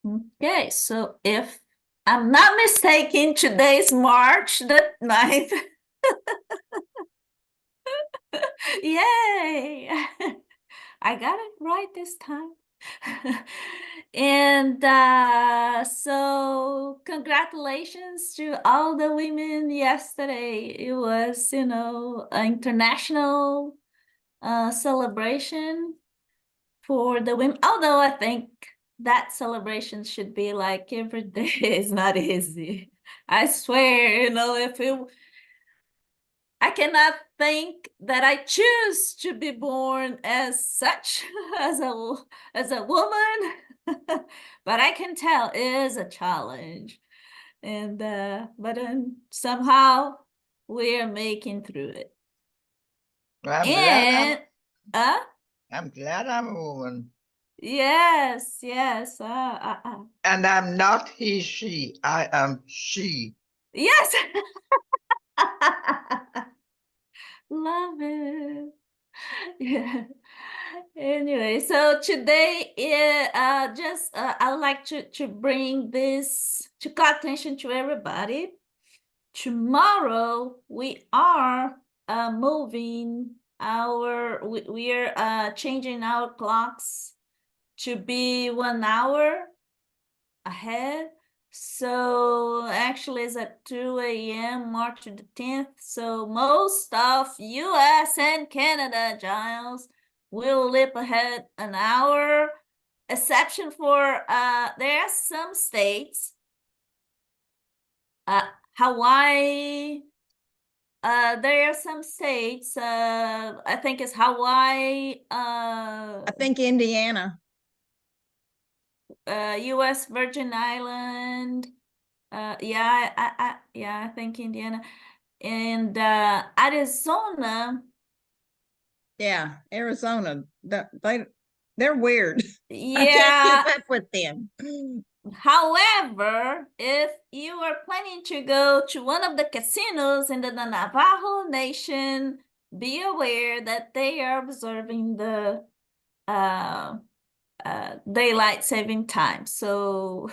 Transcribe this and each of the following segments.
Okay, so if I'm not mistaken, today's March the 9th. Yay! I got it right this time. And so congratulations to all the women yesterday. It was, an international celebration for the women. Although I think that celebration should be like every day is not easy. I swear, I cannot think that I choose to be born as such as a woman, but I can tell it is a challenge, and but somehow we are making through it. And uh, I'm glad I'm a woman. yes, And I'm not he, she. I am she. yes, love it. Yeah. Anyway, so today, I would like to bring this to call attention to everybody. Tomorrow we are moving we are changing our clocks to be 1 hour ahead. So actually it's at 2 a.m. March the 10th. So most of US and Canada, Giles, will leap ahead an hour, exception for there are some states, Hawaii, there are some states, I think it's Hawaii, I think Indiana. US Virgin Island, I think Indiana, and Arizona. Yeah, Arizona. They're weird. I Yeah. can't keep up with them. However, if you are planning to go to one of the casinos in the Navajo Nation, be aware that they are observing the daylight saving time. So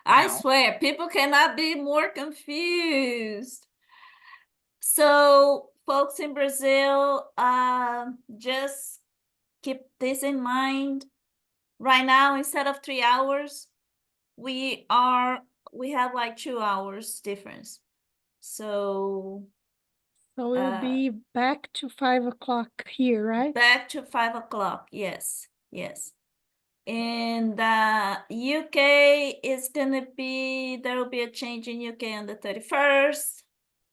I swear, people cannot be more confused. So, folks in Brazil, just keep this in mind. Right now, instead of 3 hours, we have like 2 hours difference. So it'll be back to 5 o'clock here, right? Back to 5 o'clock, yes. And UK is gonna be, there will be a change in UK on the 31st,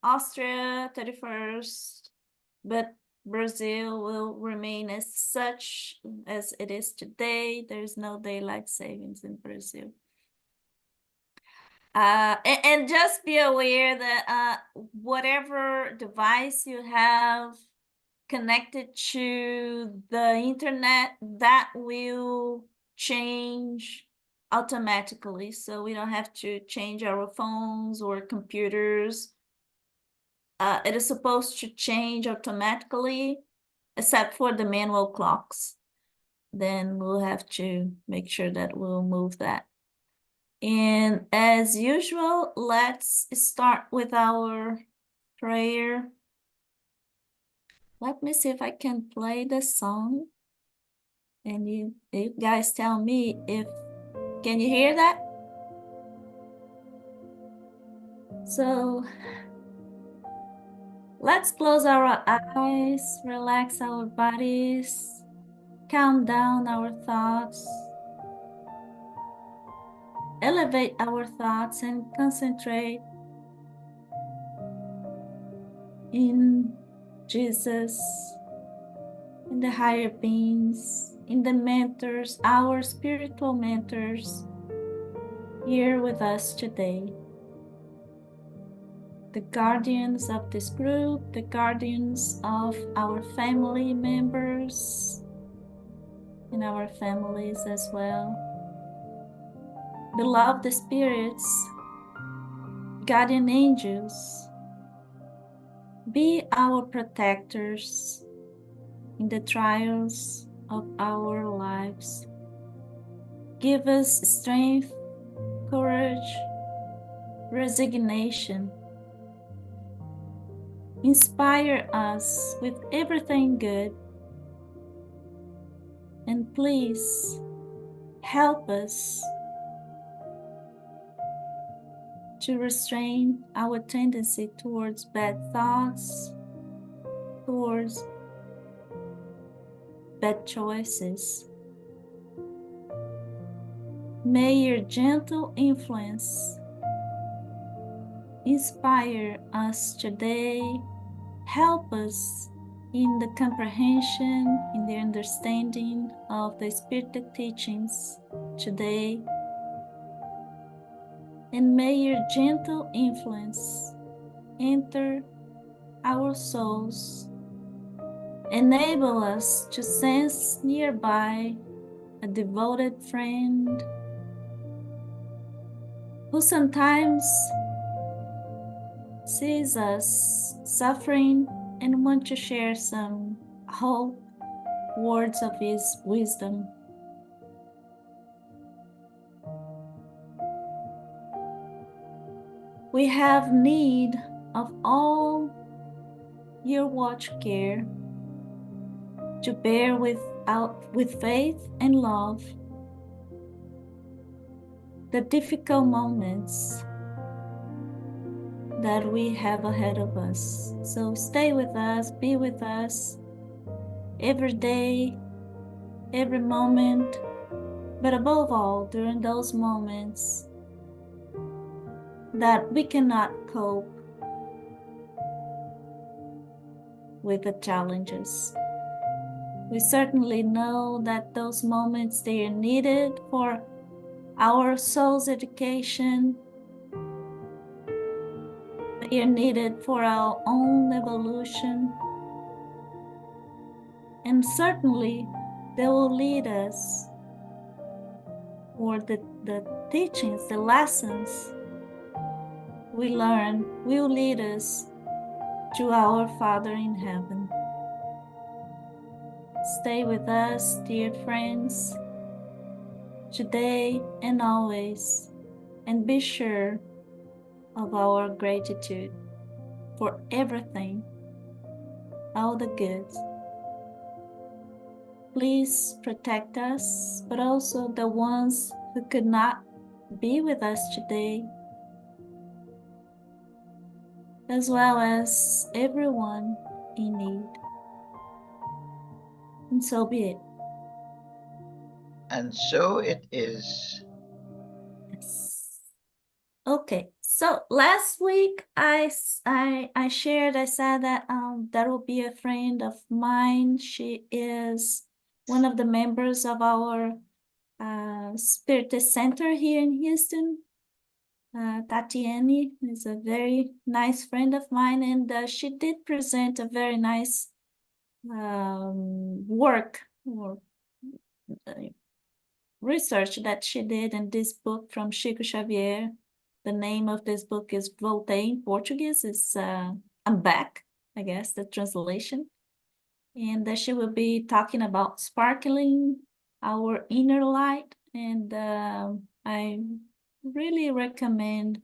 Austria 31st, but Brazil will remain as such as it is today. There's no daylight savings in Brazil. And just be aware that whatever device you have connected to the internet, that will change automatically. So we don't have to change our phones or computers. It is supposed to change automatically, except for the manual clocks. Then we'll have to make sure that we'll move that. And as usual, let's start with our prayer. Let me see if I can play the song. And you guys tell me if, can you hear that? So let's close our eyes, relax our bodies, calm down our thoughts, elevate our thoughts and concentrate in Jesus, in the higher beings, in the mentors, our spiritual mentors here with us today. The guardians of this group, the guardians of our family members and our families as well. Beloved spirits, guardian angels, be our protectors in the trials of our lives. Give us strength, courage, resignation. Inspire us with everything good. And please help us to restrain our tendency towards bad thoughts, towards bad choices. May your gentle influence inspire us today, help us in the comprehension, in the understanding of the spiritual teachings today. And may your gentle influence enter our souls, enable us to sense nearby a devoted friend who sometimes sees us suffering and want to share some hope, words of his wisdom. We have need of all your watch care to bear with faith and love the difficult moments that we have ahead of us. So stay with us, be with us every day, every moment, but above all, during those moments that we cannot cope with the challenges. We certainly know that those moments, they are needed for our soul's education. They are needed for our own evolution. And certainly they will lead us, or the teachings, the lessons we learn will lead us to our Father in heaven. Stay with us, dear friends, today and always, and be sure of our gratitude for everything, all the goods. Please protect us, but also the ones who could not be with us today, as well as everyone in need. And so be it. And so it is. Yes. Okay, so last week I shared, I said that there will be a friend of mine. She is one of the members of our Spirit Center here in Houston. Tatiani is a very nice friend of mine, and she did present a very nice work or research that she did in this book from Chico Xavier. The name of this book is Voltei in Portuguese. It's I'm back, I guess, the translation. And she will be talking about sparkling our inner light. And I really recommend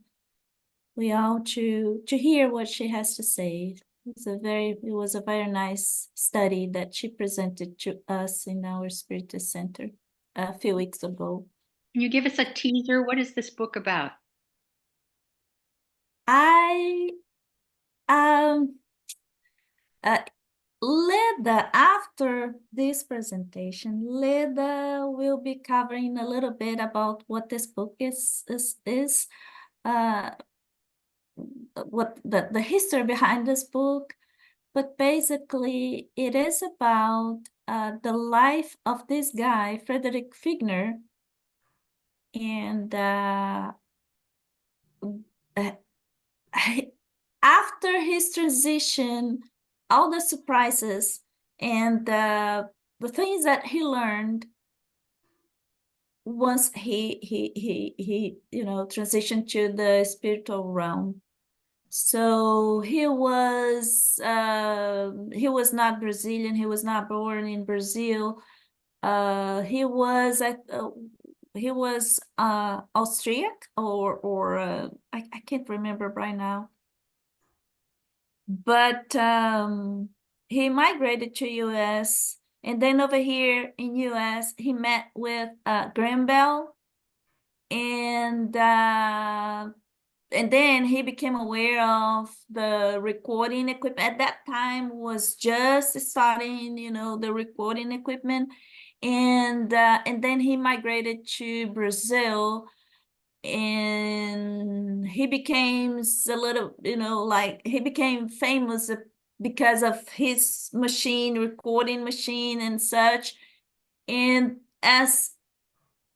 we all to hear what she has to say. It was a very nice study that she presented to us in our Spirit Center a few weeks ago. Can you give us a teaser? What is this book about? Leda, after this presentation, Leda will be covering a little bit about what this book is what the history behind this book, but basically it is about the life of this guy, Frederick Figner, and after his transition, all the surprises and the things that he learned once he transitioned to the spiritual realm. So he was not Brazilian. He was not born in Brazil. He was he was Austriac or I can't remember right now. But he migrated to US, and then over here in US he met with Graham Bell, and then he became aware of the recording equipment. At that time was just starting, you know, the recording equipment, and then he migrated to Brazil, and he became a little, you know, like he became famous because of his machine, recording machine and such. And as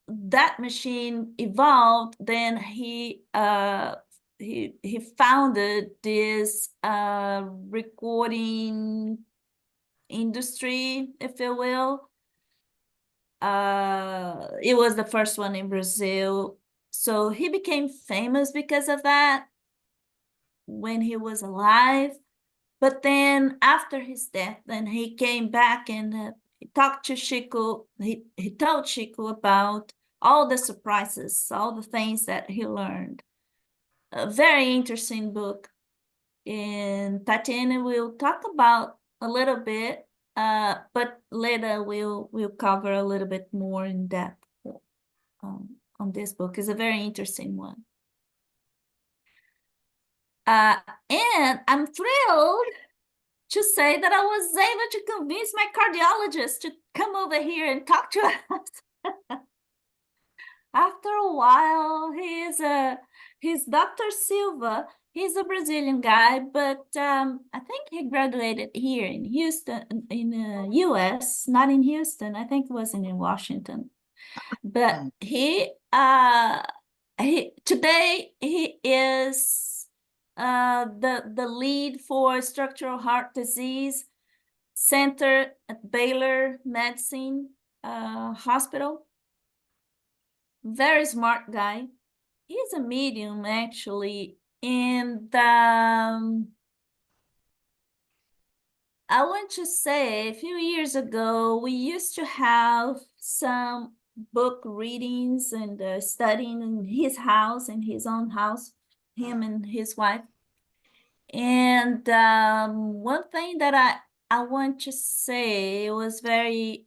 that machine evolved, then he founded this recording industry, if you will. It was the first one in Brazil. So he became famous because of that when he was alive. But then after his death, then he came back and he talked to Chico. He told Chico about all the surprises, all the things that he learned. A very interesting book. And Tatiana will talk about a little bit, but later we'll cover a little bit more in depth on this book. It's a very interesting one. And I'm thrilled to say that I was able to convince my cardiologist to come over here and talk to us. After a while, he's Dr. Silva. He's a Brazilian guy, but I think he graduated here in Houston, in the US, not in Houston. I think it was in Washington. But today he is the lead for structural heart disease center at Baylor Medicine Hospital. Very smart guy. He's a medium actually, and I want to say a few years ago we used to have some book readings and studying in his house, in his own house, him and his wife. And one thing that I want to say, it was very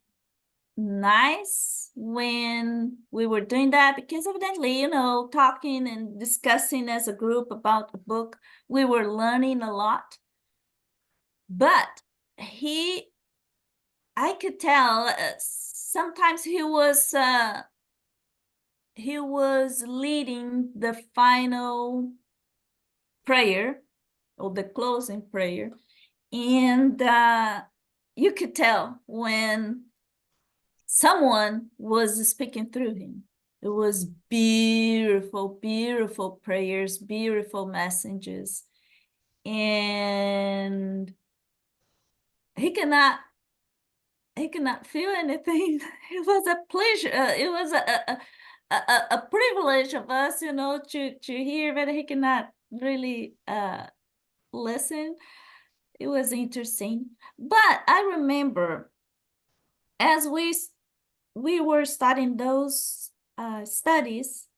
nice when we were doing that, because evidently, you know, talking and discussing as a group about the book, we were learning a lot. But I could tell sometimes he was leading the final prayer or the closing prayer, and you could tell when someone was speaking through him. It was beautiful, beautiful prayers, beautiful messages, and he cannot feel anything. It was a pleasure. It was a privilege of us, you know, to hear that he cannot really listen. It was interesting. But I remember as we were studying those studies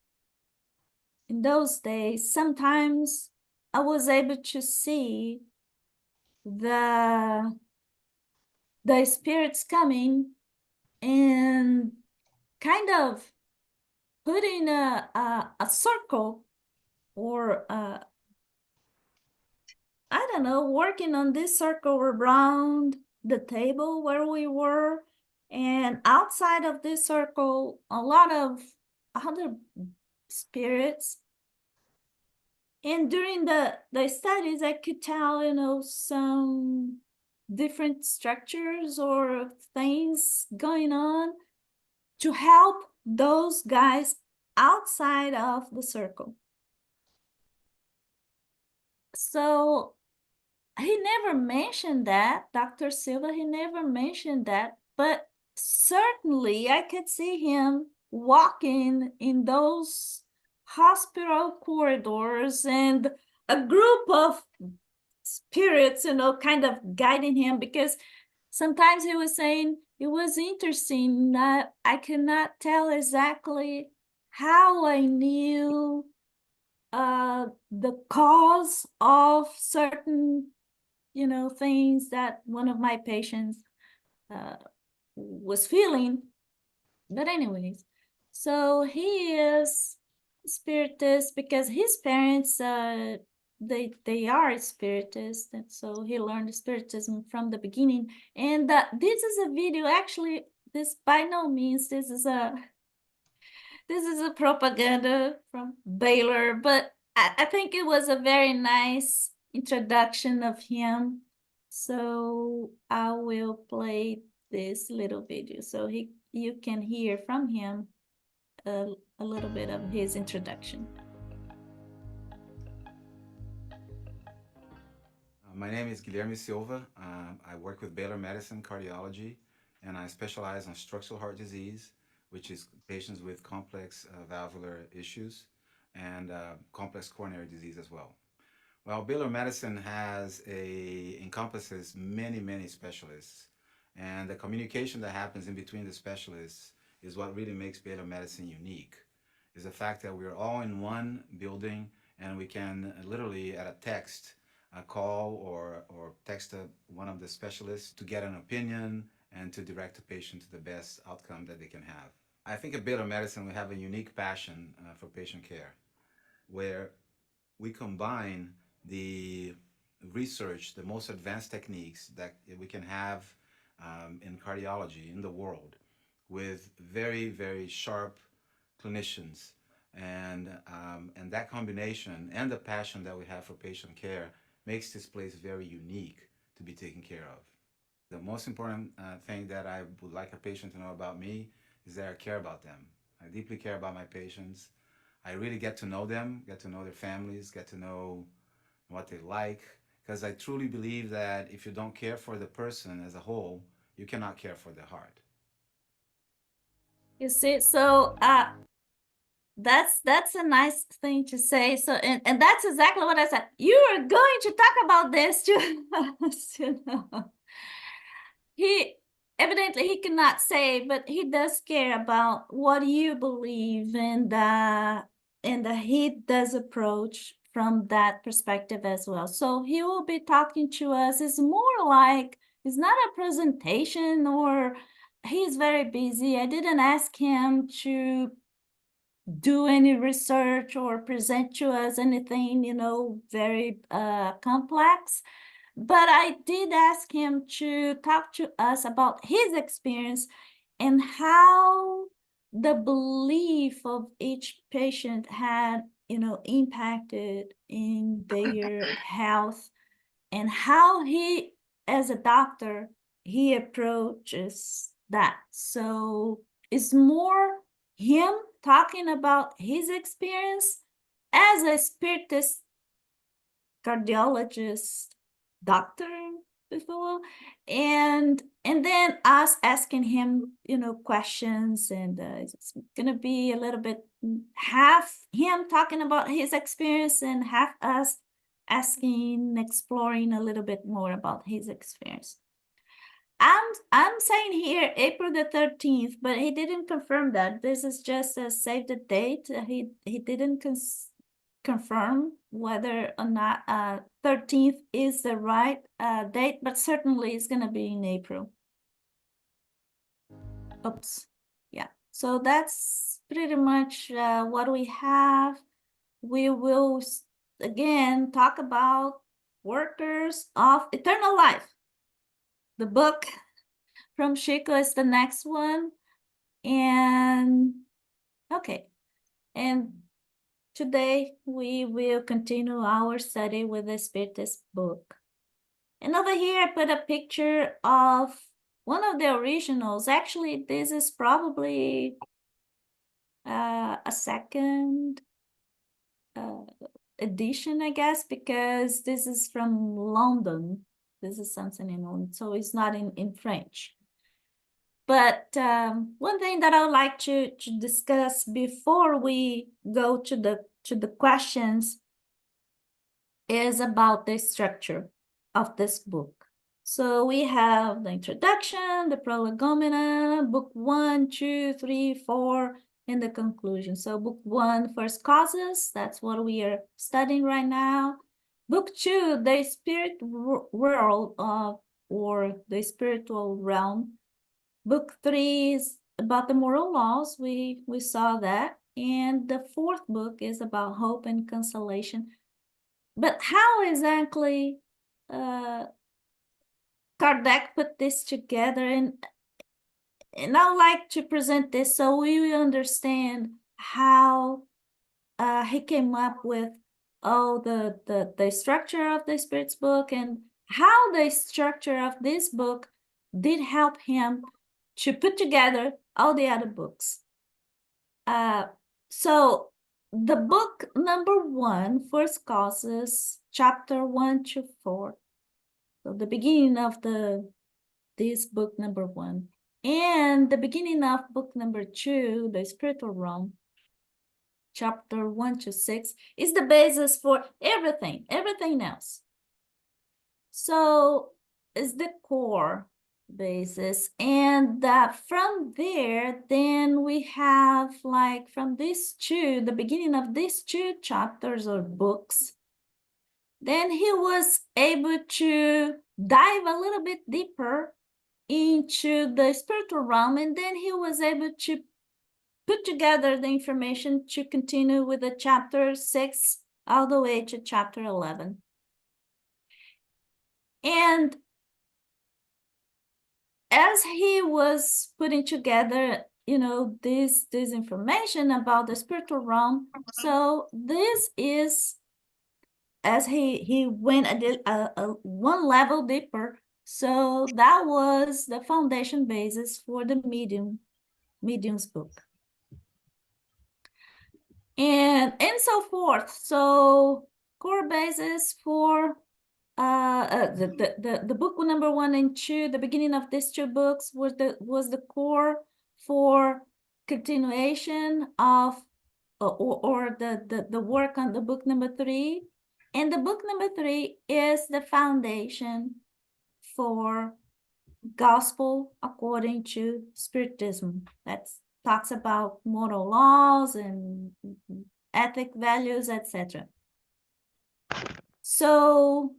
in those days, sometimes I was able to see the spirits coming and kind of putting a circle, or I don't know, working on this circle around the table where we were, and outside of this circle, a lot of other spirits. And during the studies, I could tell, you know, some different structures or things going on to help those guys outside of the circle. So he never mentioned that, Dr. Silva, he never mentioned that, but certainly I could see him walking in those hospital corridors and a group of spirits, you know, kind of guiding him, because sometimes he was saying it was interesting that I cannot tell exactly how I knew the cause of certain, things that one of my patients was feeling. But anyways, so he is spiritist because his parents they are spiritists, and so he learned spiritism from the beginning. And this is a video, actually, this by no means this is a propaganda from Baylor, but I think it was a very nice introduction of him. So I will play this little video so you can hear from him a little bit of his introduction. My name is Guilherme Silva. I work with Baylor Medicine Cardiology, and I specialize on structural heart disease, which is patients with complex valvular issues and complex coronary disease as well. Well, Baylor Medicine encompasses many specialists, and the communication that happens in between the specialists is what really makes Baylor Medicine unique, is the fact that we're all in one building and we can literally at a text call or text one of the specialists to get an opinion and to direct the patient to the best outcome that they can have. I think at Baylor Medicine we have a unique passion for patient care, where we combine the research, the most advanced techniques that we can have in cardiology in the world, with very sharp clinicians, and that combination and the passion that we have for patient care makes this place very unique to be taken care of. The most important thing that I would like a patient to know about me is that I care about them. I deeply care about my patients. I really get to know them, get to know their families, get to know what they like, because I truly believe that if you don't care for the person as a whole, you cannot care for the heart. You see, so that's a nice thing to say. So and that's exactly what I said. You are going to talk about this to us, He evidently he cannot say, but he does care about what you believe, and he does approach from that perspective as well. So he will be talking to us. It's more like, it's not a presentation, or he's very busy. I didn't ask him to do any research or present to us anything, very complex. But I did ask him to talk to us about his experience and how the belief of each patient had, impacted in their health, and how he, as a doctor, he approaches that. So it's more him talking about his experience as a spiritist cardiologist doctor before, and then us asking him questions, and it's gonna be a little bit half him talking about his experience and half us exploring a little bit more about his experience. I'm saying here April the 13th, but he didn't confirm that. This is just a save the date. He didn't confirm whether or not 13th is the right date, but certainly it's going to be in April. Oops. Yeah. So that's pretty much what we have. We will again talk about Workers of Eternal Life. The book from Chico is the next one. And okay. And today, we will continue our study with the Spiritist book. And over here, I put a picture of one of the originals. Actually, this is probably a second edition, I guess, because this is from London. This is something in London, so it's not in French. But one thing that I would like to discuss before we go to the questions is about the structure of this book. So we have the introduction, the prolegomena, book 1, 2, 3, 4, and the conclusion. So book 1, first causes, that's what we are studying right now. Book 2, the spirit world or the spiritual realm. Book 3 is about the moral laws. We saw that. And the 4th book is about hope and consolation. But how exactly Kardec put this together, and I'd like to present this so we understand how he came up with the structure of the Spirit's book and how the structure of this book did help him to put together all the other books. So the book number 1, First Causes, chapter 1 to 4. So the beginning of this book number 1 and the beginning of book number 2, the spiritual realm, chapter 1 to 6, is the basis for everything else. So is the core basis, and from there then we have, like, from these two, the beginning of these 2 chapters or books, then he was able to dive a little bit deeper into the spiritual realm, and then he was able to put together the information to continue with the chapter 6 all the way to chapter 11. And as he was putting together, this information about the spiritual realm, so this is, as he went one level deeper, so that was the foundation basis for the medium's book. And so forth. So core basis for the book number 1 and 2, the beginning of these 2 books was the core for continuation of or the work on the book number 3. And the book number 3 is the foundation for gospel according to Spiritism. That talks about moral laws and ethic values, etc. So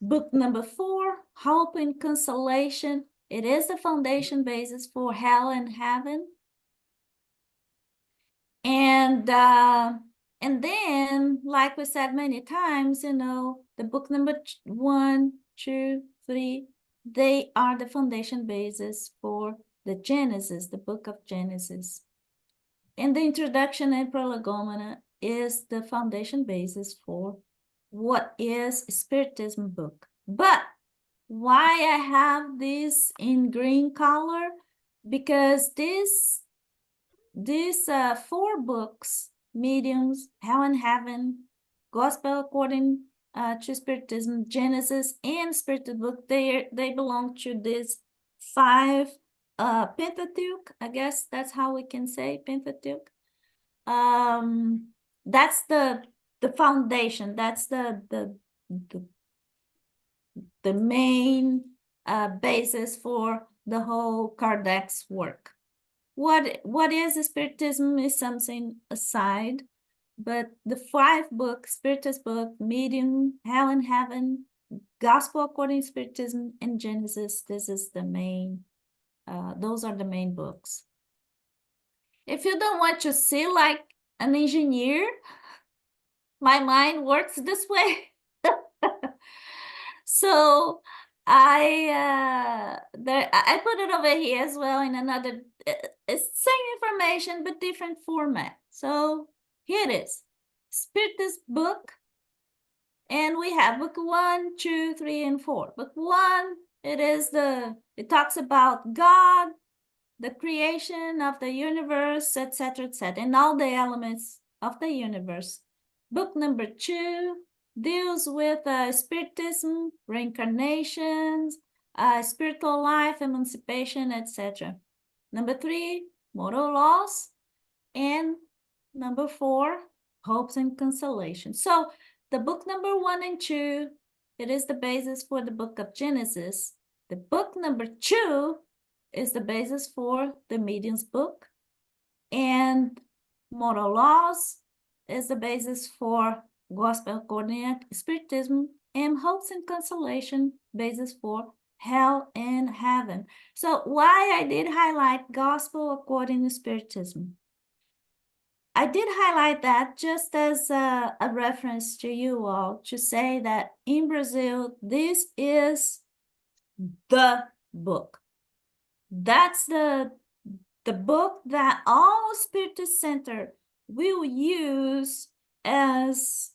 book number 4, hope and consolation, it is the foundation basis for hell and heaven. And then, like we said many times, the book number 1, 2, 3, they are the foundation basis for the Genesis, the book of Genesis. And the introduction and prolegomena is the foundation basis for what is Spiritism book. But why I have this in green color? Because these 4 books, Mediums, Hell and Heaven, Gospel according to Spiritism, Genesis, and Spirited book, they belong to this 5 Pentateuch. I guess that's how we can say Pentateuch. That's the foundation. That's the main basis for the whole Kardec's work. What is Spiritism is something aside, but the 5 books, Spiritist book, Medium, Hell and Heaven, Gospel according to Spiritism, and Genesis, this is the main, those are the main books. If you don't want to see like an engineer, my mind works this way. So I put it over here as well in another, it's same information but different format. So here it is, Spiritist book, and we have book 1, 2, 3, and 4. Book 1, it talks about God, the creation of the universe, etc., and all the elements of the universe. Book number 2 deals with Spiritism, reincarnations, spiritual life, emancipation, etc. Number 3, moral laws, and number 4, hopes and consolation. So the book number 1 and 2 it is the basis for the book of Genesis. The book number 2 is the basis for the Medium's book. And Moral Laws is the basis for Gospel According to Spiritism, and Hopes and Consolation, basis for Hell and Heaven. So why I did highlight Gospel According to Spiritism? I did highlight that just as a reference to you all, to say that in Brazil, this is the book. That's the book that all Spiritist Center will use as,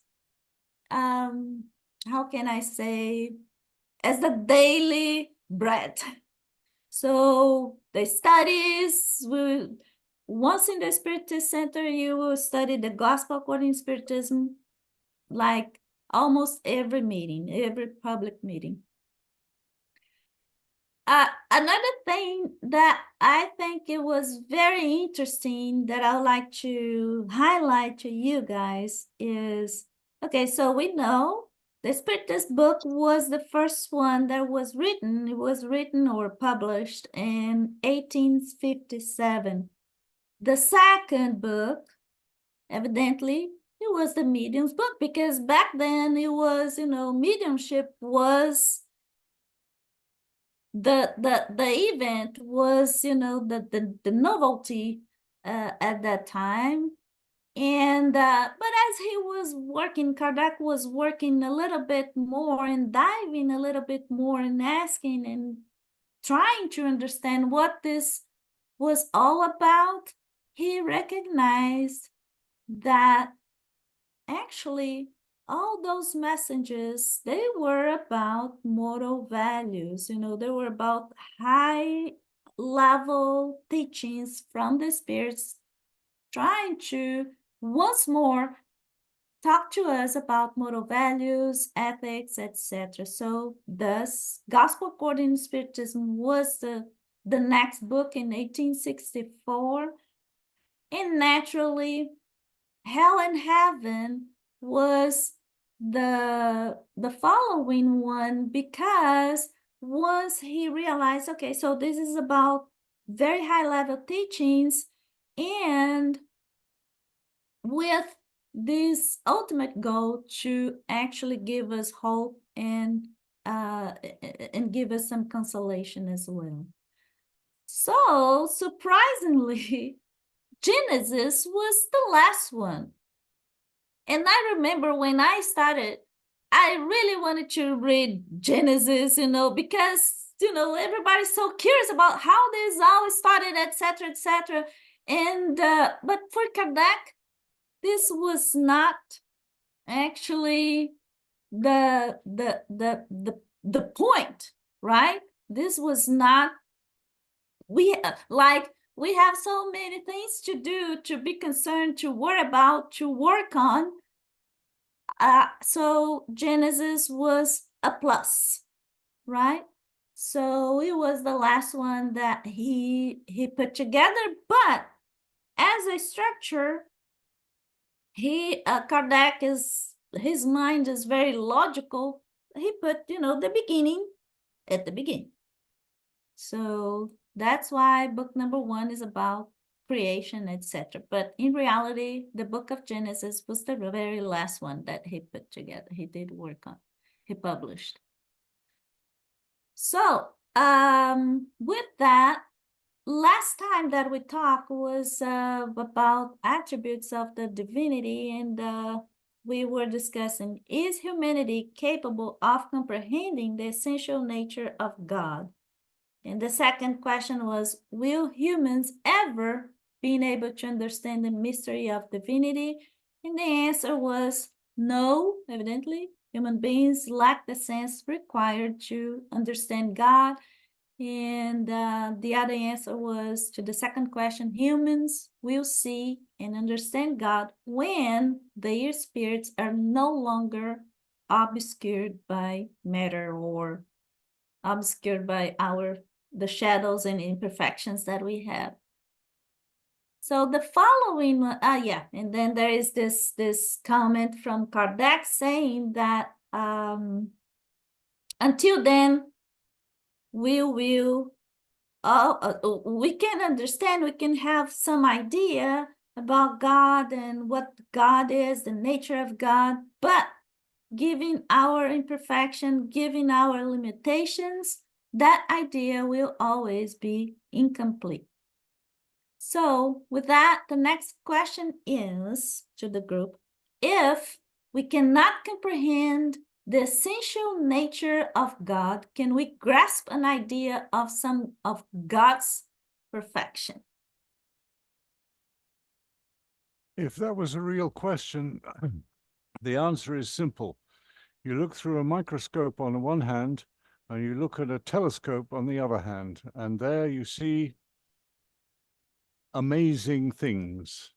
how can I say, as the daily bread. So the studies will, once in the Spiritist Center, you will study the Gospel According to Spiritism, like almost every meeting, every public meeting. Another thing that I think it was very interesting that I would like to highlight to you guys is, okay, so we know the Spiritist book was the first one that was written. It was written or published in 1857. The second book, evidently, it was the Medium's book, because back then it was, mediumship was the event was, the novelty at that time. And but as he was working, Kardec was working a little bit more and diving a little bit more and asking and trying to understand what this was all about, he recognized that actually all those messages, they were about moral values, they were about high level teachings from the spirits, trying to once more talk to us about moral values, ethics, etc. So thus, Gospel According to Spiritism was the next book in 1864. And naturally, Hell and Heaven was the following one, because once he realized, okay, so this is about very high level teachings, and with this ultimate goal to actually give us hope and give us some consolation as well. So surprisingly, Genesis was the last one. And I remember when I started, I really wanted to read Genesis, because, everybody's so curious about how this all started, etc., etc. And, but for Kardec, this was not actually the point, right? This was not, we have so many things to do, to be concerned, to worry about, to work on. So Genesis was a plus, right? So it was the last one that he put together, but as a structure, Kardec his mind is very logical. He put, the beginning at the beginning. So that's why book number 1 is about creation, etc. But in reality, the book of Genesis was the very last one that he put together. He did work on, he published. So with that, last time that we talked was about attributes of the divinity, and we were discussing, is humanity capable of comprehending the essential nature of God? And the second question was, will humans ever be able to understand the mystery of divinity? And the answer was no, evidently. Human beings lack the sense required to understand God. And the other answer was to the second question, humans will see and understand God when their spirits are no longer obscured by matter or obscured by the shadows and imperfections that we have. So the following, and then there is this comment from Kardec saying that until then, we will, we can understand, we can have some idea about God and what God is, the nature of God, but given our imperfection, given our limitations, that idea will always be incomplete. So with that, the next question is to the group, if we cannot comprehend the essential nature of God, can we grasp an idea of some of God's perfection? If that was a real question, the answer is simple. You look through a microscope on the one hand, and you look at a telescope on the other hand, and there you see amazing things.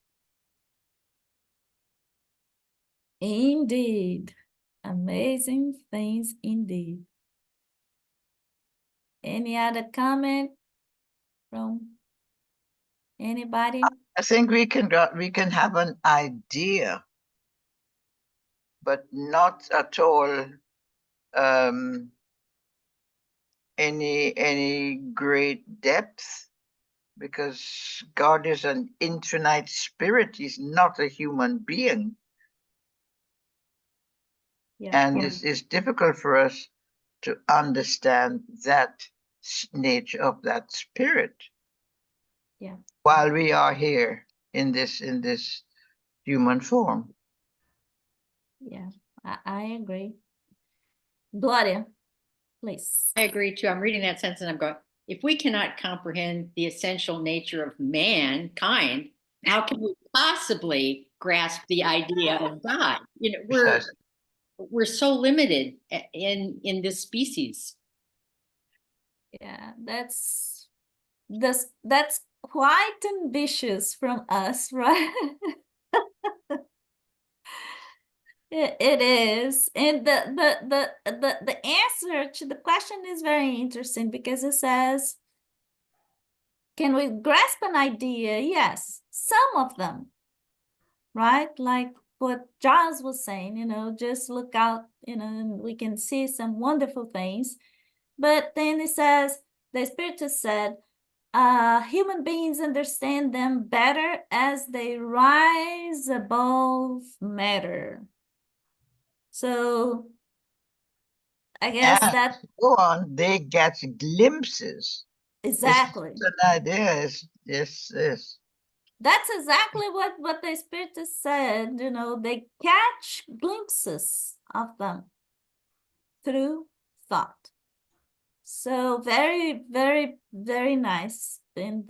Indeed. Amazing things indeed. Any other comment from anybody? I think we can have an idea, but not at all any great depth, because God is an infinite spirit. He's not a human being. Yeah. And it's difficult for us to understand that nature of that spirit. Yeah. While we are here in this human form. Yeah, I agree. Gloria, please. I agree too. I'm reading that sentence and I'm going, if we cannot comprehend the essential nature of mankind, how can we possibly grasp the idea of God? You know, we're so limited in this species. Yeah, that's quite ambitious from us, right? It is. And the answer to the question is very interesting, because it says, can we grasp an idea? Yes, some of them, right? Like what Giles was saying, you know, just look out, you know, and we can see some wonderful things. But then it says, the Spirit said, human beings understand them better as they rise above matter. So I guess and that go on, they get glimpses. exactly. It's an idea is That's exactly what the Spirit said. You know, they catch glimpses of them through thought. So very, very, very nice. And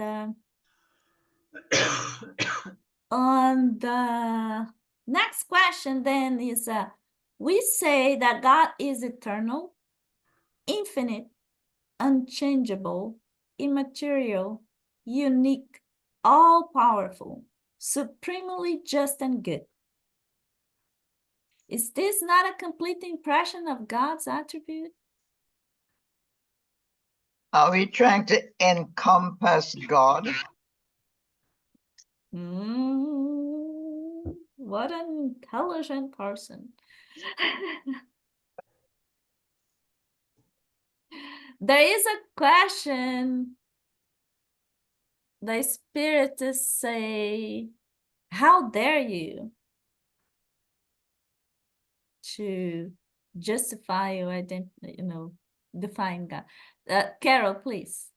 on the next question then is, we say that God is eternal, infinite, unchangeable, immaterial, unique, all-powerful, supremely just and good. Is this not a complete impression of God's attribute? Are we trying to encompass God? What an intelligent person. There is a question. The Spirit say, how dare you to justify your identity, you know, define God. Carol, please.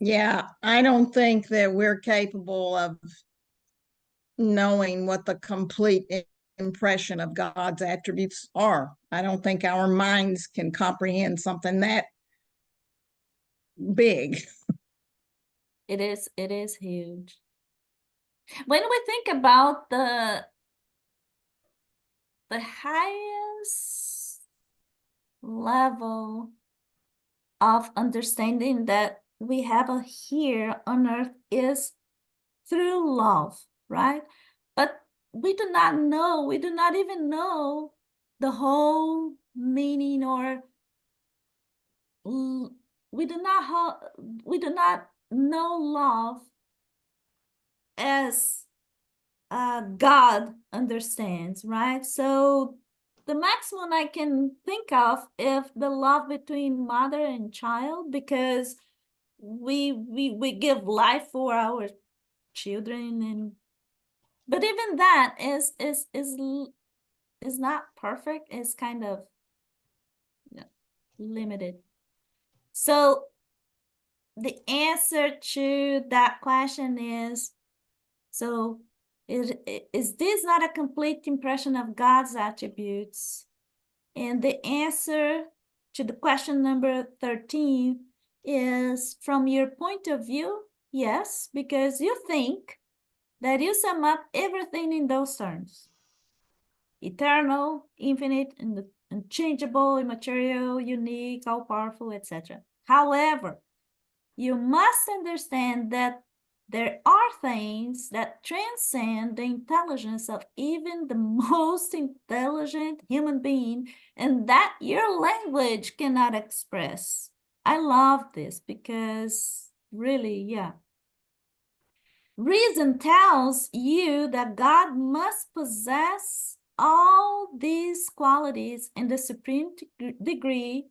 Yeah, I don't think that we're capable of knowing what the complete impression of God's attributes are. I don't think our minds can comprehend something that big. It is huge. When we think about the highest level of understanding that we have here on earth is through love, right? But we do not know, we do not even know the whole meaning, or we do not know love as God understands, right? So the maximum I can think of is the love between mother and child, because we give life for our children, and but even that is not perfect. It's kind of, you know, limited. So the answer to that question is, so is this not a complete impression of God's attributes? And the answer to the question number 13 is, from your point of view, yes, because you think that you sum up everything in those terms: eternal, infinite, and unchangeable, immaterial, unique, all-powerful, etc. However, you must understand that there are things that transcend the intelligence of even the most intelligent human being, and that your language cannot express. I love this because really, yeah. Reason tells you that God must possess all these qualities in the supreme degree,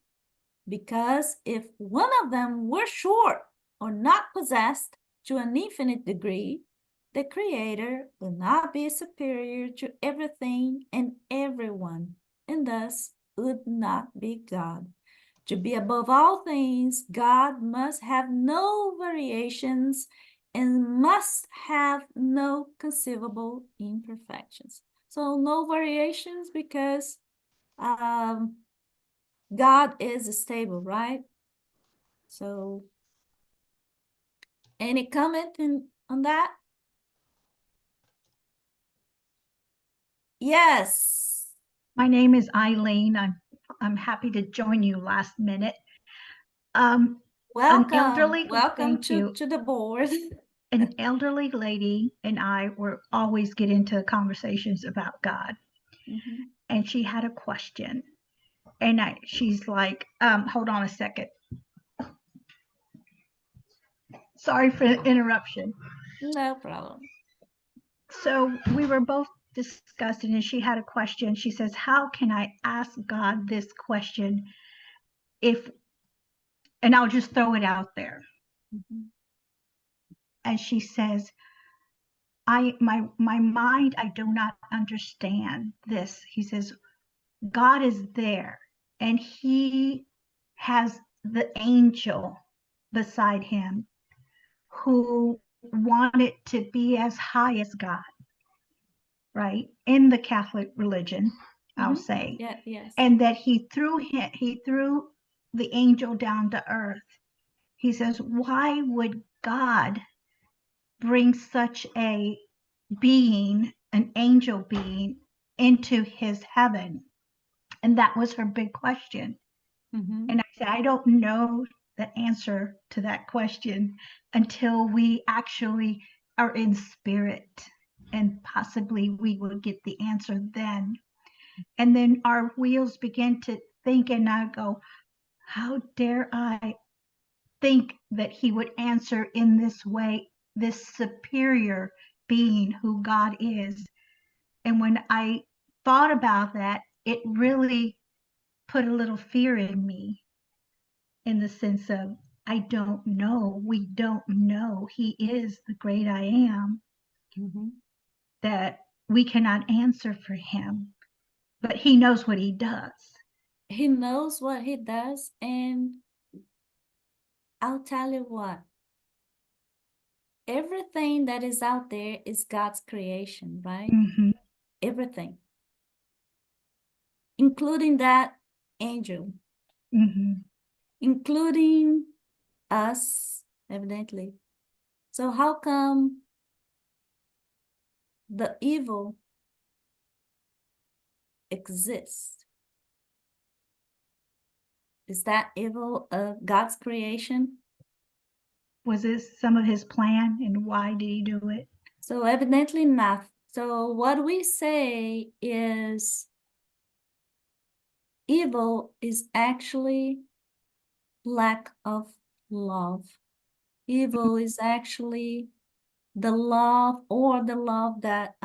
because if one of them were short or not possessed to an infinite degree, the Creator will not be superior to everything and everyone, and thus would not be God. To be above all things, God must have no variations and must have no conceivable imperfections. So no variations, because God is stable, right? So any comment on that? Yes. My name is Eileen. I'm happy to join you last minute. Welcome. elderly- Welcome thank you. to the board. An elderly lady and I were always get into conversations about God, Mhm. and she had a question, and she's like, hold on a second. Sorry for the interruption. No problem. So we were both discussing, and she had a question. She says, how can I ask God this question and I'll just throw it out there. Mhm. And she says, my mind, I do not understand this. He says, God is there, and he has the angel beside him who wanted to be as high as God, right? In the Catholic religion, I'll Mhm. say. Yeah, yes. And that he threw the angel down to earth. He says, why would God bring such a being, an angel being, into his heaven? And that was her big question. Mhm. And I said, I don't know the answer to that question until we actually are in spirit, and possibly we will get the answer then. And then our wheels begin to think, and I go, how dare I think that he would answer in this way, this superior being who God is. And when I thought about that, it really put a little fear in me, in the sense of, I don't know. We don't know. He is the great I am, Mhm. that we cannot answer for him, but he knows what he does. He knows what he does, and I'll tell you what. Everything that is out there is God's creation, right? Mhm. Everything, including that angel, Mhm. including us, evidently. So how come the evil exists? Is that evil God's creation? Was this some of his plan, and why did he do it? So evidently not. So what we say is evil is actually lack of love. Evil is actually the love, or the love that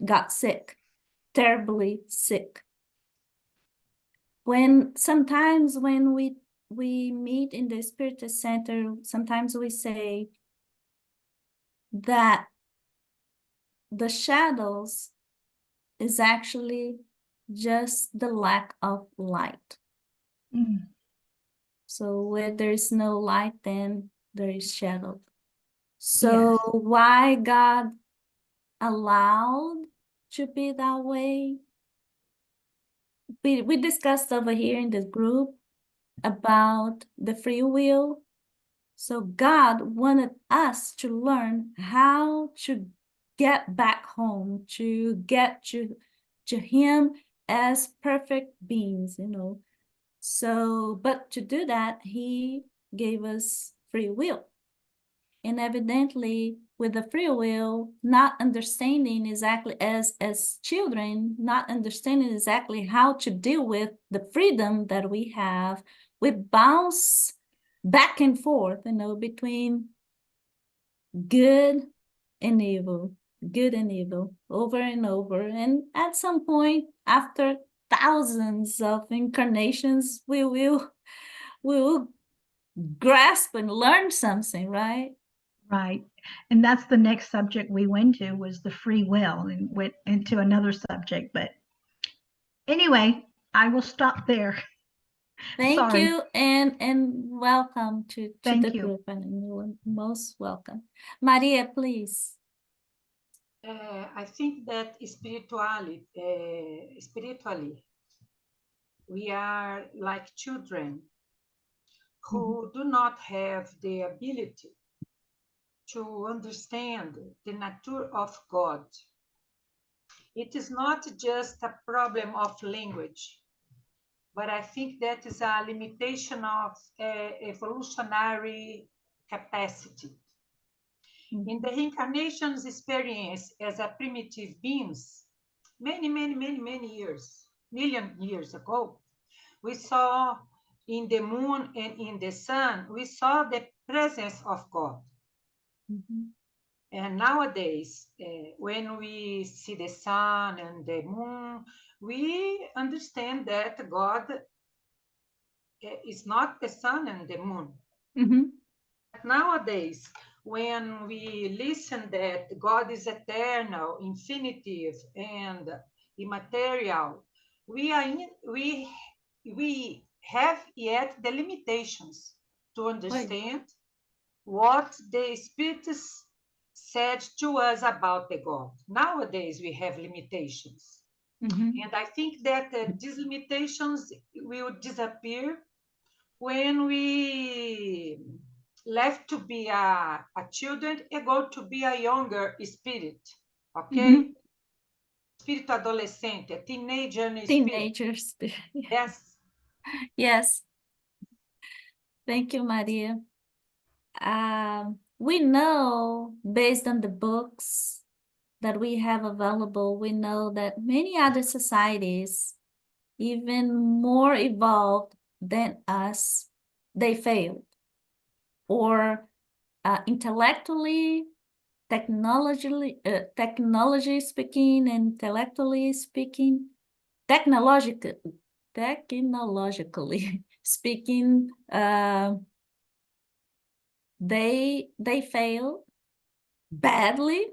got sick, terribly sick. Sometimes when we meet in the Spirit Center, sometimes we say that the shadows is actually just the lack of light. Mm. So where there is no light, then there is shadow. So Yes. why God allowed to be that way? We discussed over here in the group about the free will. So God wanted us to learn how to get back home, to get to Him as perfect beings, you know. So, but to do that, He gave us free will. And evidently, with the free will, not understanding exactly as children, not understanding exactly how to deal with the freedom that we have, we bounce back and forth, you know, between good and evil, over and over. And at some point, after thousands of incarnations, we will grasp and learn something, right? Right. And that's the next subject we went to, was the free will, and went into another subject. But anyway, I will stop there. Thank Sorry. you, and welcome to Thank the you. group, and you're most welcome. Maria, please. I think that spiritually, we are like children who do not have the ability to understand the nature of God. It is not just a problem of language, but I think that is a limitation of evolutionary capacity. In the reincarnation's experience as a primitive beings, many years, million years ago, we saw in the moon and in the sun, we saw the presence of God. And nowadays, when we see the sun and the moon, we understand that God is not the sun and the moon. But nowadays, when we listen that God is eternal, infinitive, and immaterial, we have yet the limitations to understand what the spirits said to us about the God. Nowadays, we have limitations. And I think that these limitations will disappear when we left to be a children and go to be a younger spirit, okay? Spirit adolescent, a teenager spirit. Teenager spirit. Yes. Yes. Thank you, Maria. We know, based on the books that we have available, we know that many other societies, even more evolved than us, they failed. Or intellectually, technologically speaking, intellectually speaking, technologically speaking, they failed badly,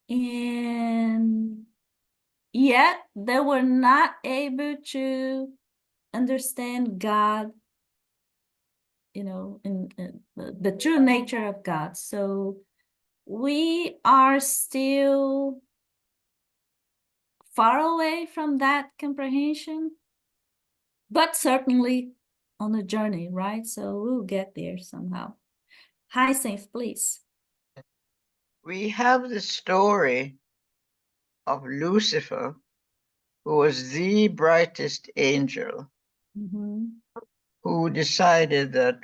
and yet they were not able to understand God, you know, in the true nature of God. So we are still far away from that comprehension, but certainly on a journey, right? So we'll get there somehow. Hi, Saint, please. We have the story of Lucifer, who was the brightest angel, who decided that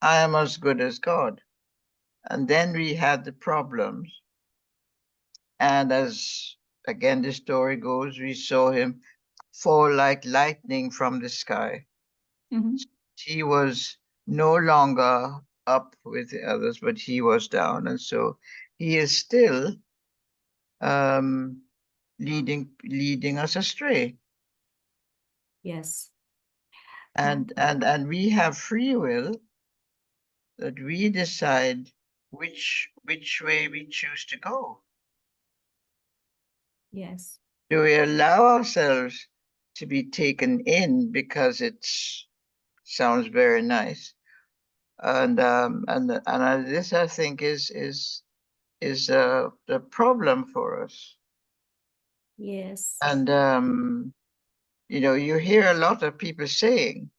I am as good as God. And then we had the problems. And as, again, the story goes, we saw him fall like lightning from the sky. He was no longer up with the others, but he was down. And so he is still leading us astray. Yes. And we have free will, that we decide which way we choose to go. Yes. Do we allow ourselves to be taken in because it sounds very nice? And this, I think, is the problem for us. Yes. And you know, you hear a lot of people saying,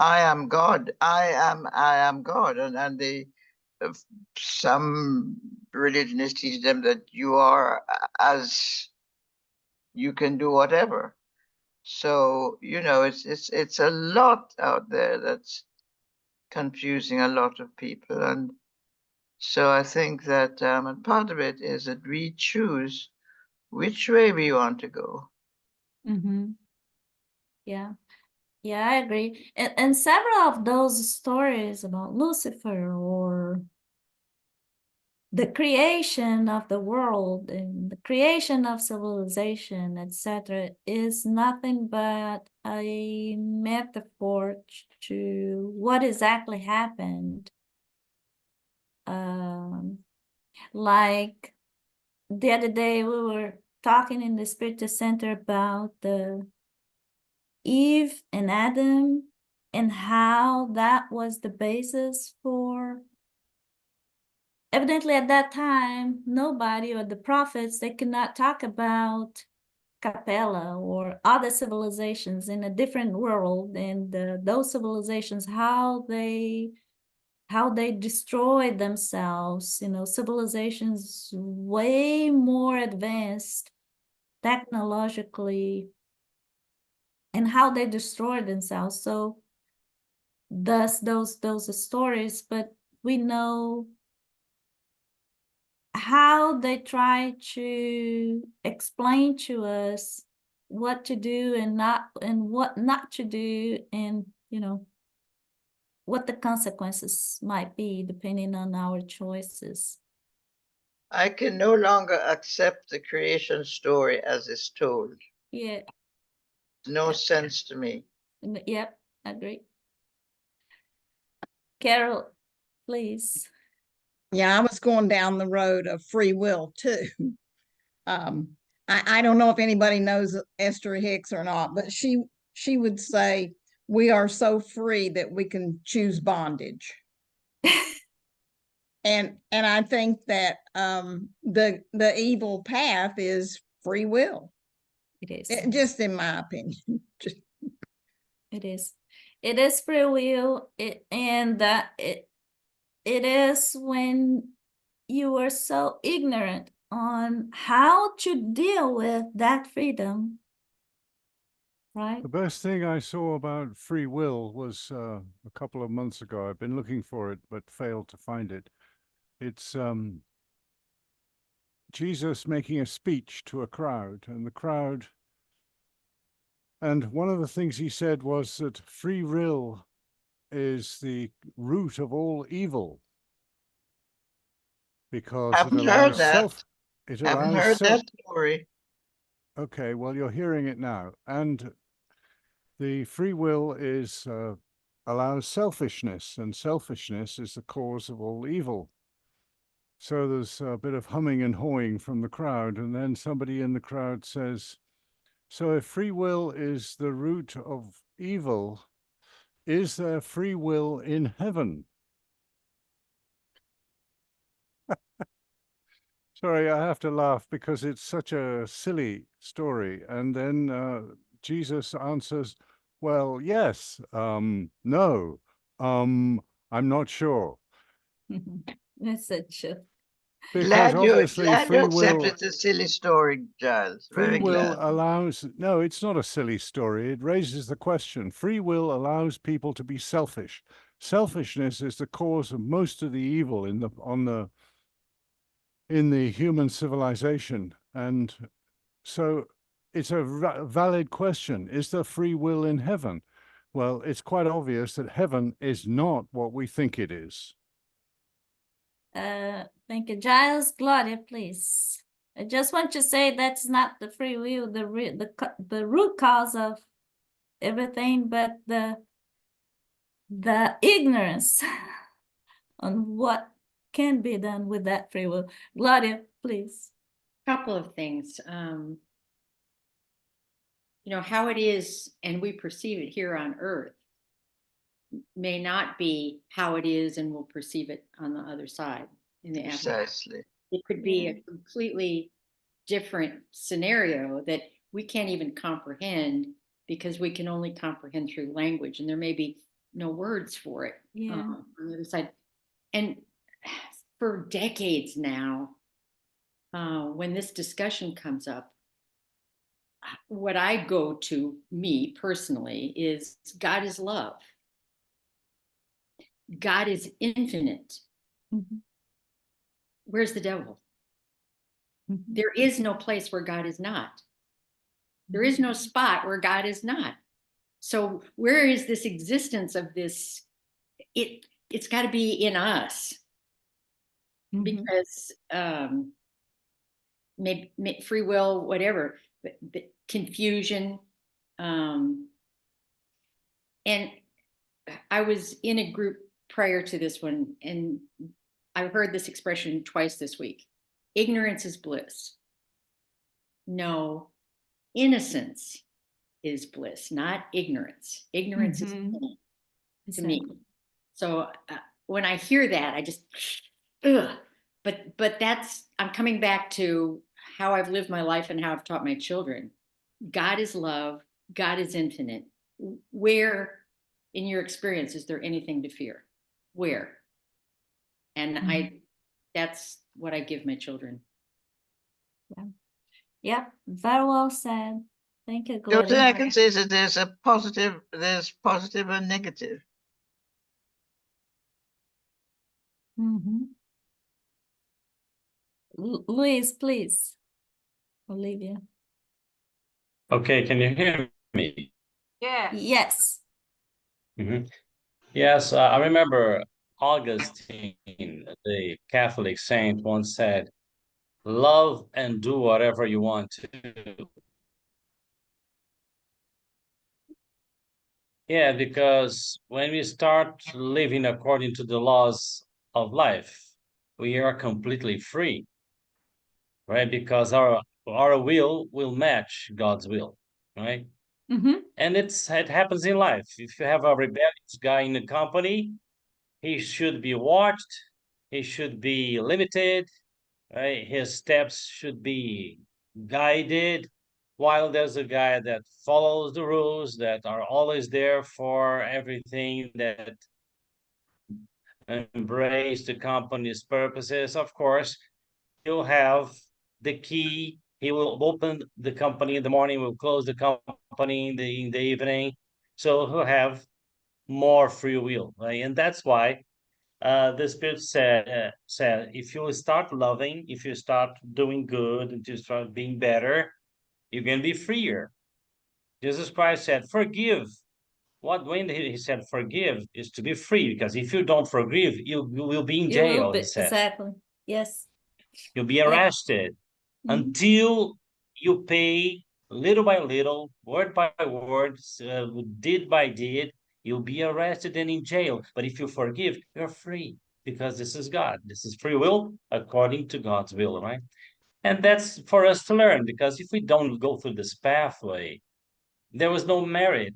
"I am God. I am God," and they, some religionists teach them that you are, as you can do whatever. So, you know, it's a lot out there that's confusing a lot of people. And so I think that and part of it is that we choose which way we want to go. Mm-hmm. Yeah. Yeah, I agree. And several of those stories about Lucifer or the creation of the world and the creation of civilization, etc., is nothing but a metaphor to what exactly happened. Like the other day, we were talking in the Spiritus Center about the Eve and Adam and how that was the basis for, evidently at that time, nobody or the prophets, they could not talk about Capella or other civilizations in a different world, and those civilizations, how they destroyed themselves, you know, civilizations way more advanced technologically, and how they destroyed themselves. So thus those stories, but we know how they try to explain to us what to do and what not to do, and you know what the consequences might be depending on our choices. I can no longer accept the creation story as it's told. Yeah. No sense to me. Yep, agree. Carol, please. Yeah, I was going down the road of free will too. I don't know if anybody knows Esther Hicks or not, but she would say, we are so free that we can choose bondage. And I think that the evil path is free will. It is. Just in my opinion. It is. It is free will. It is when you are so ignorant on how to deal with that freedom, right? The best thing I saw about free will was a couple of months ago. I've been looking for it, but failed to find it. It's Jesus making a speech to a crowd, and one of the things he said was that free will is the root of all evil, because Haven't heard that. It Haven't allows heard self. that story. Okay, well, you're hearing it now. And the free will is allows selfishness, and selfishness is the cause of all evil. So there's a bit of humming and hawing from the crowd, and then somebody in the crowd says, so if free will is the root of evil, is there free will in heaven? Sorry, I have to laugh because it's such a silly story. And then Jesus answers, well, yes, no, I'm not sure. That's such a Because obviously glad you free will, accepted the silly story, Giles. free Very will glad. allows, no, it's not a silly story. It raises the question. Free will allows people to be selfish. Selfishness is the cause of most of the evil in the human civilization. And so it's a valid question. Is there free will in heaven? Well, it's quite obvious that heaven is not what we think it is. thank you. Giles, Claudia, please. I just want to say that's not the free will, the root cause of everything, but the ignorance on what can be done with that free will. Gloria, please. Couple of things. How it is, and we perceive it here on Earth, may not be how it is, and we'll perceive it on the other side in the afterlife. Precisely. It could be a completely different scenario that we can't even comprehend, because we can only comprehend through language, and there may be no words for it on the other side. And for decades now, when this discussion comes up, what I go to, me personally, is God is love. God is infinite. Mm-hmm. Where's the devil? Mm-hmm. There is no place where God is not. There is no spot where God is not. So where is this existence of this? It's got to be in us. Mm-hmm. Because maybe free will, whatever, but confusion. And I was in a group prior to this one, and I heard this expression twice this week. Ignorance is bliss. No, innocence is bliss, not ignorance. Ignorance is pain to me. So when I hear that, I just, ugh. But that's, I'm coming back to how I've lived my life and how I've taught my children. God is love. God is infinite. Where, in your experience, is there anything to fear? Where? And that's what I give my children. Yeah, very well said. Thank you, The Gloria. only thing I can say is that there's positive and negative. Mm-hmm. Luis, please. Olivia. Okay, can you hear me? Yeah. Yes. Mm-hmm. Yes, I remember Augustine, the Catholic saint, once said, "Love and do whatever you want to do." Yeah, because when we start living according to the laws of life, we are completely free, right? Because our will match God's will, right? Mm-hmm. And it happens in life. If you have a rebellious guy in the company, he should be watched, he should be limited, right? His steps should be guided, while there's a guy that follows the rules, that are always there for everything, that embrace the company's purposes. Of course, he'll have the key. He will open the company in the morning, will close the company in the evening. So he'll have more free will, right? And that's why the Spirit said, if you start loving, if you start doing good, and you start being better, you can be freer. Jesus Christ said, forgive. When he said forgive is to be free, because if you don't forgive, you will be in jail, he said. Exactly. Yes. You'll be arrested until you pay little by little, word by word, deed by deed. You'll be arrested and in jail. But if you forgive, you're free, because this is God. This is free will according to God's will, right? And that's for us to learn, because if we don't go through this pathway, there was no merit,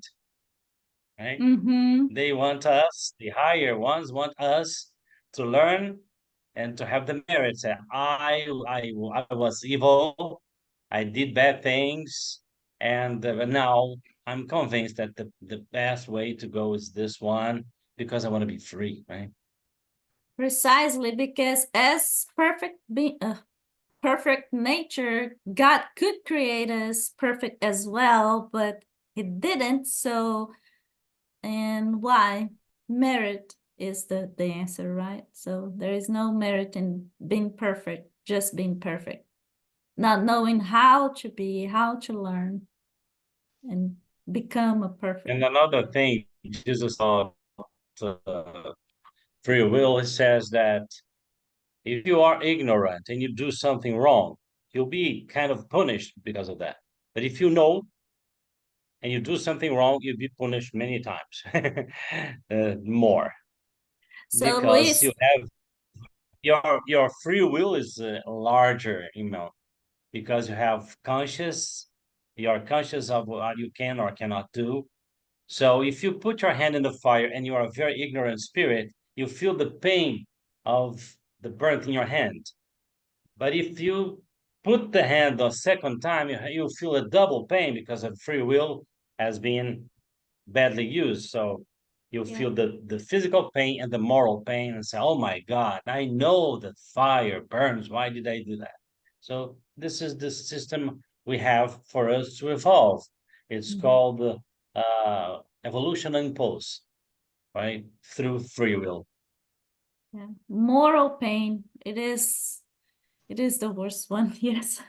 right? They want us, the higher ones want us to learn and to have the merit. Say, I was evil, I did bad things, and now I'm convinced that the best way to go is this one, because I want to be free, right? Precisely, because as perfect nature, God could create us perfect as well, but he didn't. So, and why? Merit is the answer, right? So there is no merit in being perfect, just being perfect. Not knowing how to be, how to learn, and become a perfect. And another thing, Jesus taught free will, he says that if you are ignorant and you do something wrong, you'll be kind of punished because of that. But if you know and you do something wrong, you'll be punished many times more. So Because Luis, you have your free will is larger, because you have you're conscious of what you can or cannot do. So if you put your hand in the fire and you are a very ignorant spirit, you feel the pain of the burnt in your hand. But if you put the hand a second time, you feel a double pain because of free will has been badly used. So you feel the physical pain and the moral pain and say, oh my God, I know that fire burns. Why did I do that? So this is the system we have for us to evolve. It's called evolution impulse, right? Through free will. yeah. Moral pain. It is the worst one. Yes.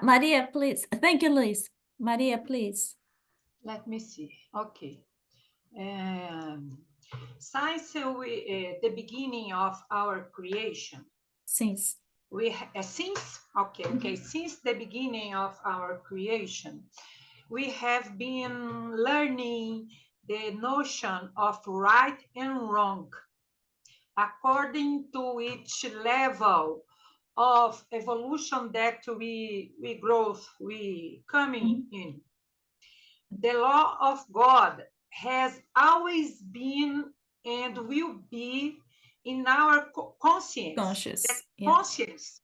Maria, please. Thank you, Luis. Maria, please. Let me see. Okay. Since the beginning of our creation, Since. Since the beginning of our creation, we have been learning the notion of right and wrong according to each level of evolution that we coming in. The law of God has always been and will be in our consciousness. Consciousness.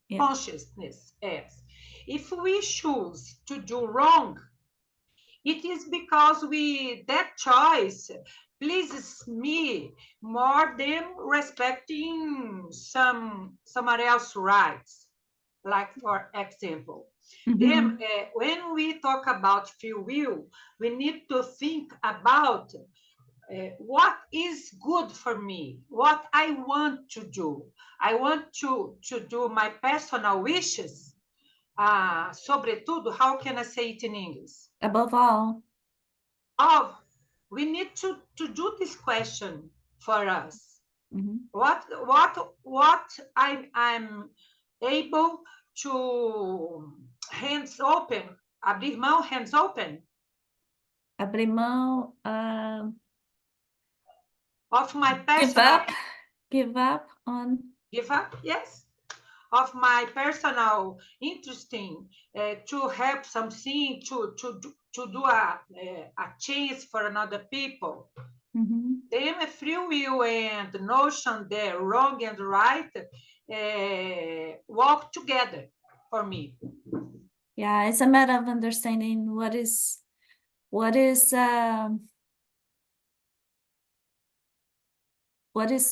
Yeah. Consciousness, yes. If we choose to do wrong, it is because that choice pleases me more than respecting someone else's rights. Like, for example, then when we talk about free will, we need to think about what is good for me, what I want to do. I want to do my personal wishes. Sobretudo, how can I say it in English? Above all. We need to do this question for us. Mm-hmm. What I'm able to hands open, abrir mão, hands open. Abrir mão. Of my personal. Give up on. Give up, yes. Of my personal interesting to help something, to do a change for another people. Then free will and the notion that wrong and right walk together for me. Yeah, it's a matter of understanding what is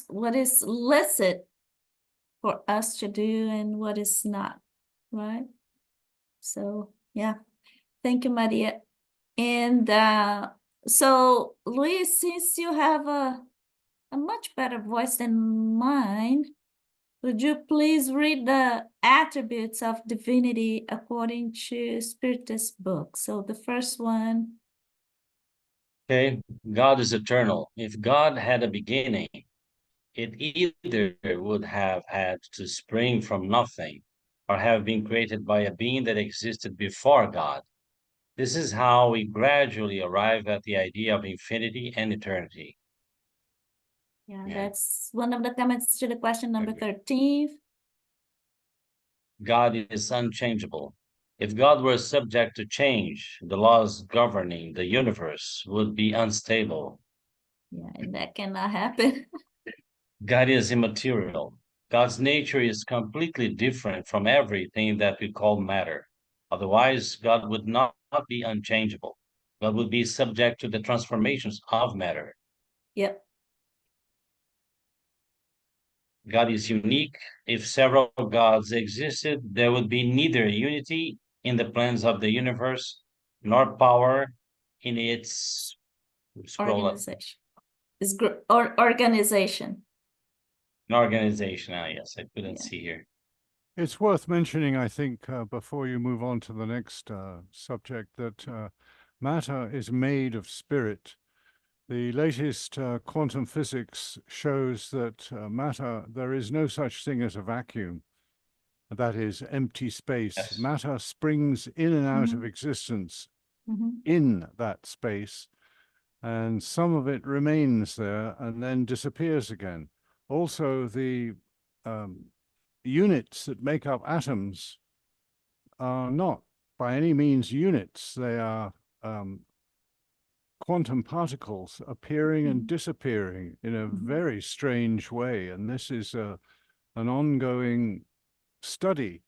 licit for us to do and what is not, right? So yeah, thank you, Maria. And so Luis, since you have a much better voice than mine, would you please read the attributes of divinity according to Spiritist book? So the first one. Okay, God is eternal. If God had a beginning, it either would have had to spring from nothing or have been created by a being that existed before God. This is how we gradually arrive at the idea of infinity and eternity. Yeah, that's one of the comments to the question number 13. God is unchangeable. If God were subject to change, the laws governing the universe would be unstable. Yeah, and that cannot happen. God is immaterial. God's nature is completely different from everything that we call matter. Otherwise, God would not be unchangeable. God would be subject to the transformations of matter. Yep. God is unique. If several gods existed, there would be neither unity in the plans of the universe nor power in its organization. It's organization. An organization. Yes, I couldn't see here. It's worth mentioning, I think, before you move on to the next subject, that matter is made of spirit. The latest quantum physics shows that matter, there is no such thing as a vacuum. that is empty space. Yes. Matter springs in and out of Mhm. existence Mhm. in that space, and some of it remains there and then disappears again. Also, the units that make up atoms are not by any means units. They are quantum particles appearing and disappearing in a very strange way. And this is an ongoing study.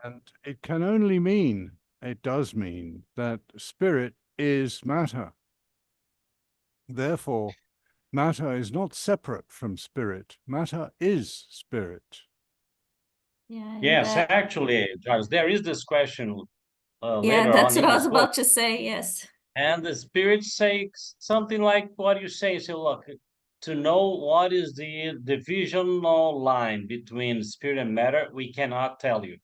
And it can only mean, it does mean, that spirit is matter. Therefore, matter is not separate from spirit. Matter is spirit. Yeah, and Yes, that, actually, Charles, there is this question yeah, later that's on what in I this was book. about to say. Yes. And the spirit says something like what you say. So look, to know what is the divisional line between spirit and matter, we cannot tell you.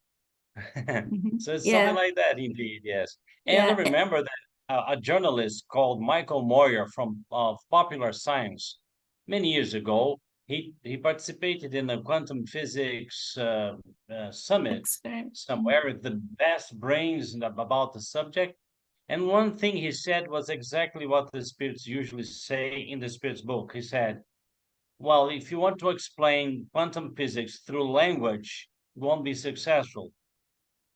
Mhm. So it's something Yeah. like that, indeed, yes. And I Yeah. remember that a journalist called Michael Moyer from Popular Science many years ago, he participated in a quantum physics summit Experiment. somewhere with the best brains about the subject. And one thing he said was exactly what the spirits usually say in the spirits book. He said, well, if you want to explain quantum physics through language, you won't be successful.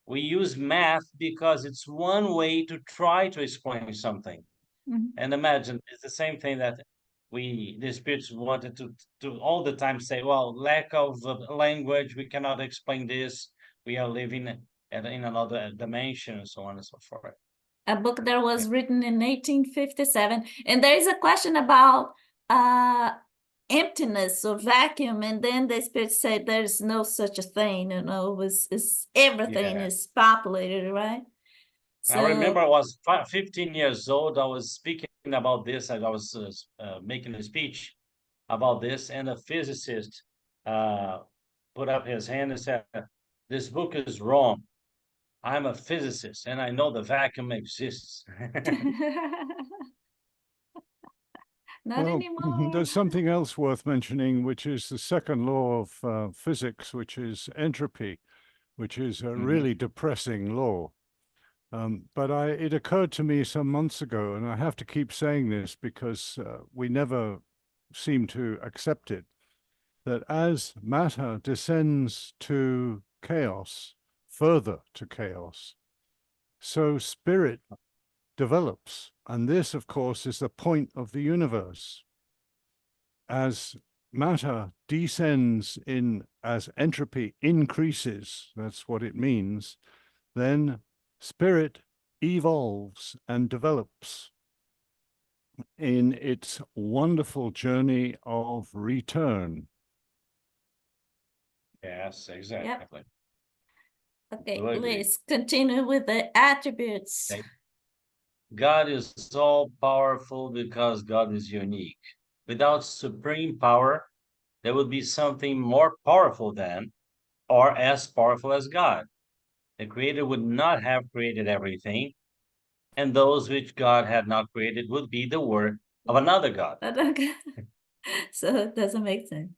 We use math because it's one way to try to explain something. Mhm. And imagine it's the same thing that the spirits wanted to all the time say, well, lack of language, we cannot explain this. We are living in another dimension, and so on and so forth. A book that was written in 1857, and there is a question about emptiness or vacuum, and then the spirit said there's no such a thing, it's everything Yeah. is populated, right? I remember So I was 15 years old. I was speaking about this. I was making a speech about this, and a physicist put up his hand and said, "This book is wrong. I'm a physicist, and I know the vacuum exists." not Well, anymore. there's something else worth mentioning, which is the second law of physics, which is entropy, which is a really depressing law. But it occurred to me some months ago, and I have to keep saying this because we never seem to accept it, that as matter descends to chaos, further to chaos, so spirit develops. And this, of course, is the point of the universe. As matter descends as entropy increases, that's what it means, then spirit evolves and develops in its wonderful journey of return. Yes, exactly. Okay, I agree. let's continue with the attributes. Okay. God is all powerful because God is unique. Without supreme power, there would be something more powerful than or as powerful as God. The Creator would not have created everything, and those which God had not created would be the work of another God. So it doesn't make sense.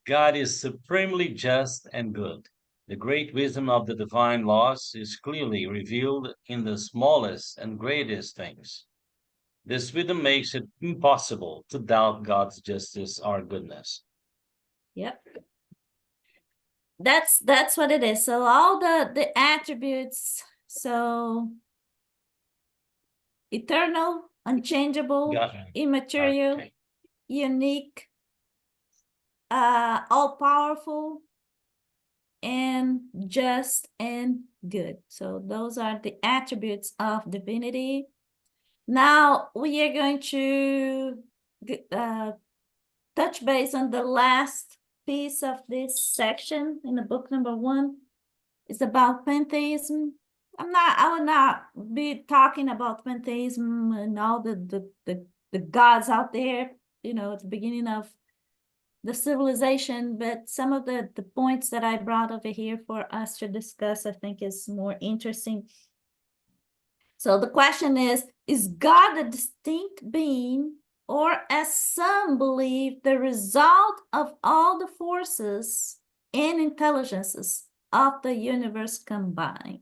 God is supremely just and good. The great wisdom of the divine laws is clearly revealed in the smallest and greatest things. This wisdom makes it impossible to doubt God's justice or goodness. Yep. That's what it is. So all the attributes, so eternal, unchangeable, immaterial, Okay. unique, all powerful, and just and good. So those are the attributes of divinity. Now we are going to touch base on the last piece of this section in the book number 1. It's about pantheism. I will not be talking about pantheism and all the gods out there, at the beginning of the civilization, but some of the points that I brought over here for us to discuss, I think is more interesting. So the question is God a distinct being, or as some believe, the result of all the forces and intelligences of the universe combined?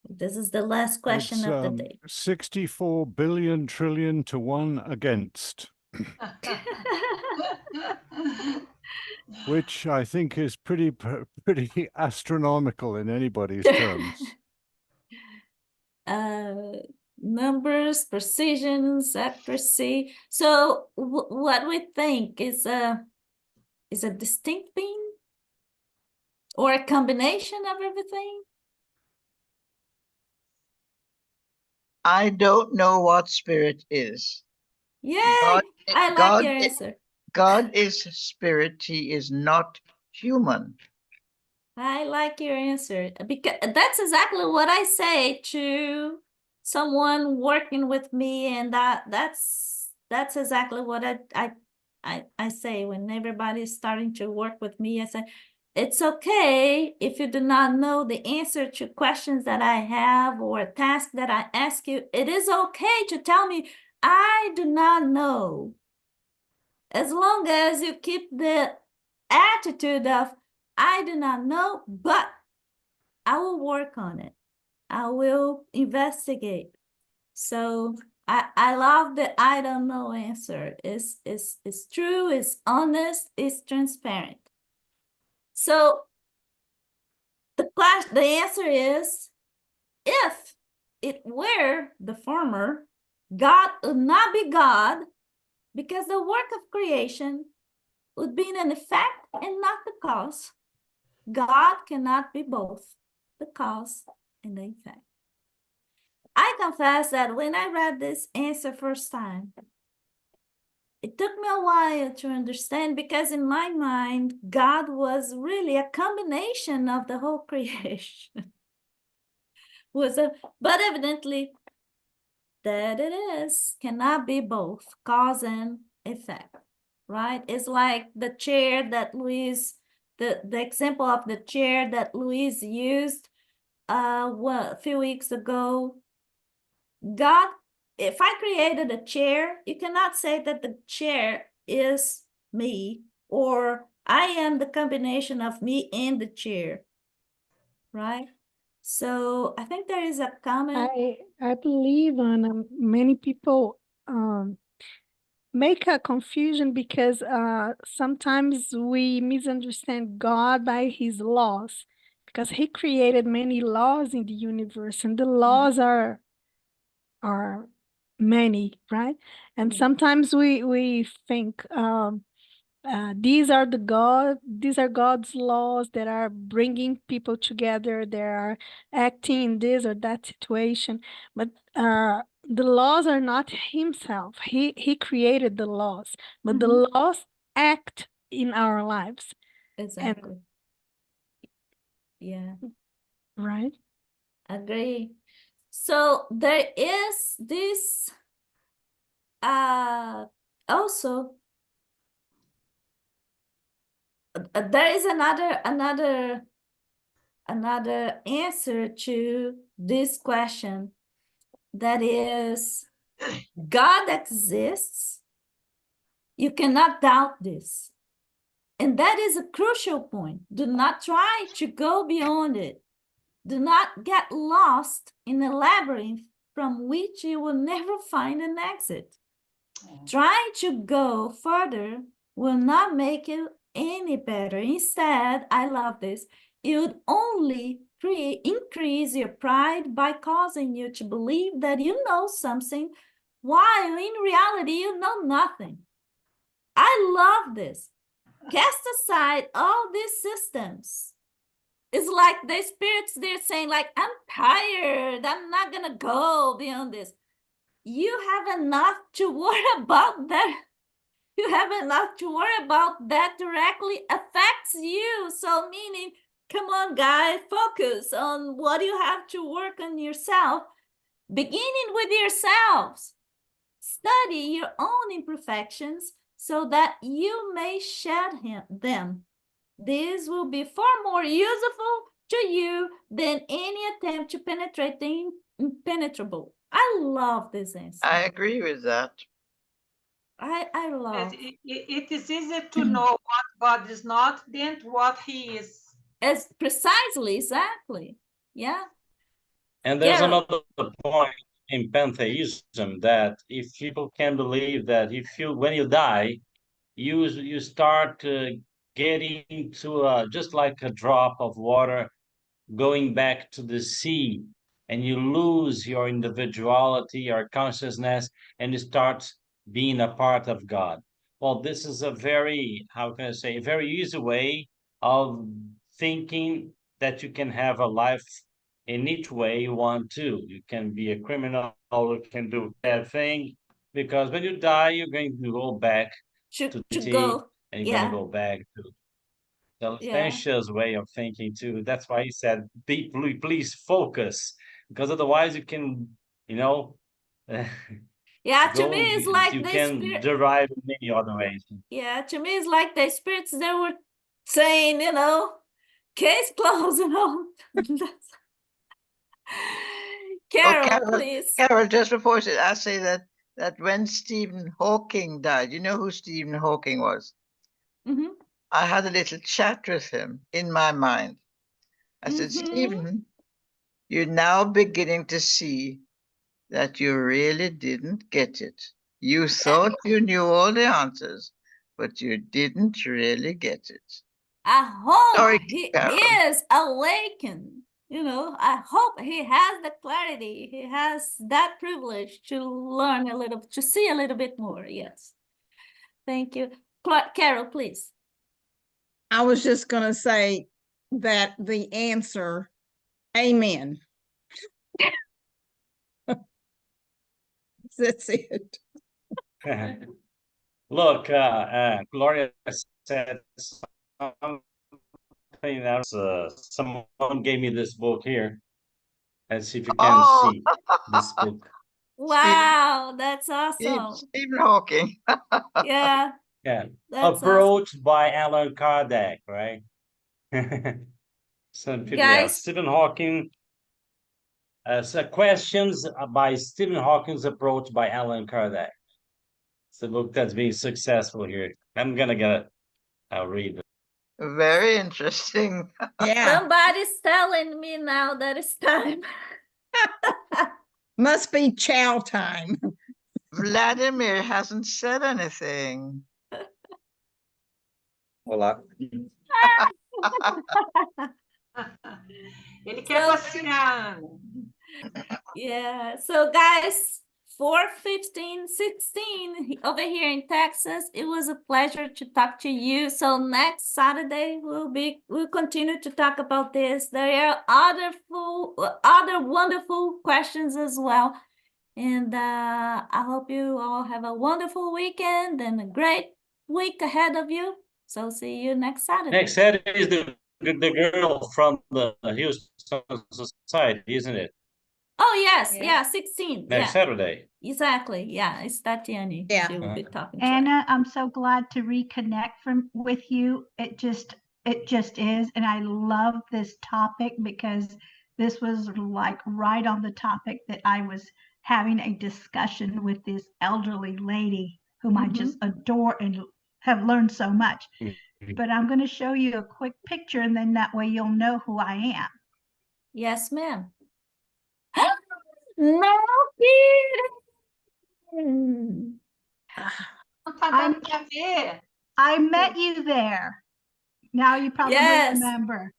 This is the last question It's of the day. 64 billion trillion to 1 against, which I think is pretty astronomical in anybody's terms. Numbers, precisions, accuracy. So what we think is a distinct being or a combination of everything? I don't know what spirit is. Yay! God, I like God, your answer. God is spirit. He is not human. I like your answer because that's exactly what I say to someone working with me, and that's exactly what I say when everybody's starting to work with me. I say, it's okay if you do not know the answer to questions that I have or a task that I ask you. It is okay to tell me, I do not know. As long as you keep the attitude of, I do not know, but I will work on it. I will investigate. So I love the I don't know answer. It's true, it's honest, it's transparent. So the answer is, if it were the former, God would not be God, because the work of creation would be an effect and not the cause. God cannot be both the cause and the effect. I confess that when I read this answer first time, it took me a while to understand, because in my mind, God was really a combination of the whole creation. But evidently, that it is, cannot be both cause and effect, right? It's like the chair that Louise, the example of the chair that Louise used a few weeks ago. God, if I created a chair, you cannot say that the chair is me, or I am the combination of me and the chair, right? So I think there is a common. I believe many people make a confusion because sometimes we misunderstand God by his laws, because he created many laws in the universe, and the laws are many, right? And sometimes we think these are God's laws that are bringing people together, they are acting in this or that situation, but the laws are not himself. He created the laws, but the laws act in our lives. Exactly. Yeah. Right? Agree. So there is this also there is another answer to this question, that is, God exists. You cannot doubt this. And that is a crucial point. Do not try to go beyond it. Do not get lost in a labyrinth from which you will never find an exit. Trying to go further will not make you any better. Instead, I love this, it would only increase your pride by causing you to believe that you know something, while in reality you know nothing. I love this. Cast aside all these systems. It's like the spirits, they're saying, like, I'm tired, I'm not gonna go beyond this. You have enough to worry about that. You have enough to worry about that directly affects you. So meaning, come on, guys, focus on what you have to work on yourself, beginning with yourselves. Study your own imperfections so that you may shed them. This will be far more useful to you than any attempt to penetrate the impenetrable. I love this answer. I agree with that. I love. It is easier to know what God is not than what He is. As precisely, exactly. Yeah. And there's Carol. another point in pantheism that if people can believe that if you, when you die, you start getting to just like a drop of water going back to the sea, and you lose your individuality, your consciousness, and you start being a part of God. Well, this is a very, how can I say, a very easy way of thinking that you can have a life in each way you want to. You can be a criminal, you can do bad thing, because when you die, you're going to go back to go. and you're going to go back to the Licentia's way of thinking too. That's why he said, please focus, because otherwise you can, you know, Yeah, to me it's like you the can spirit. derive in many other ways. Yeah, to me it's like the spirits they were saying, you know, case closed, you know. Carol, please. Carol, just before I say that when Stephen Hawking died, you know who Stephen Hawking was? Mm-hmm. I had a little chat with him in my mind. I said, Stephen, you're now beginning to see that you really didn't get it. You thought you knew all the answers, but you didn't really get it. I hope Sorry, he Carol. is awakened. You know, I hope he has the clarity. He has that privilege to learn a little, to see a little bit more. Yes. Thank you. Carol, please. I was just going to say that the answer, amen. That's it. Look, Gloria said something else. Someone gave me this book here. Let's see if you can see this book. Wow, that's awesome. Stephen Hawking. Yeah. Yeah. That's Approached awesome. By Allan Kardec, right? Some people, yeah. Stephen Hawking. So questions by Stephen Hawking's approach by Allan Kardec. It's a book that's been successful here. I'm gonna get it. I'll read it. Very interesting. Yeah. Somebody's telling me now that it's time. Must be chow time. Vladimir hasn't said anything. Olá. Ele quer passear. Yeah, so guys, 4:15, 16 over here in Texas. It was a pleasure to talk to you. So next Saturday we'll continue to talk about this. There are other wonderful questions as well. And I hope you all have a wonderful weekend and a great week ahead of you. So see you next Saturday. Next Saturday is the girl from the Houston Society, isn't it? Oh, yes. Yeah, 16. Next Saturday. Exactly. Yeah, it's Tatiani. Yeah. She will be talking. Anna, I'm so glad to reconnect with you. It just is. And I love this topic because this was like right on the topic that I was having a discussion with this elderly lady whom I just adore and have learned so much. But I'm going to show you a quick picture and then that way you'll know who I am. Yes, ma'am. No kidding. I met you there. Now you probably remember.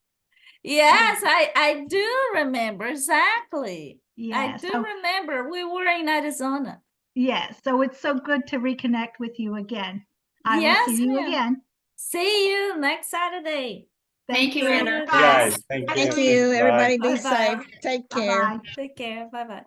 Yes, I do remember exactly. Yes. I do remember. We were in Arizona. Yes. So it's so good to reconnect with you again. I will see you again. See you next Saturday. Thank you, Anna. Guys, thank you. Everybody be safe. Take care. Take care. Bye-bye.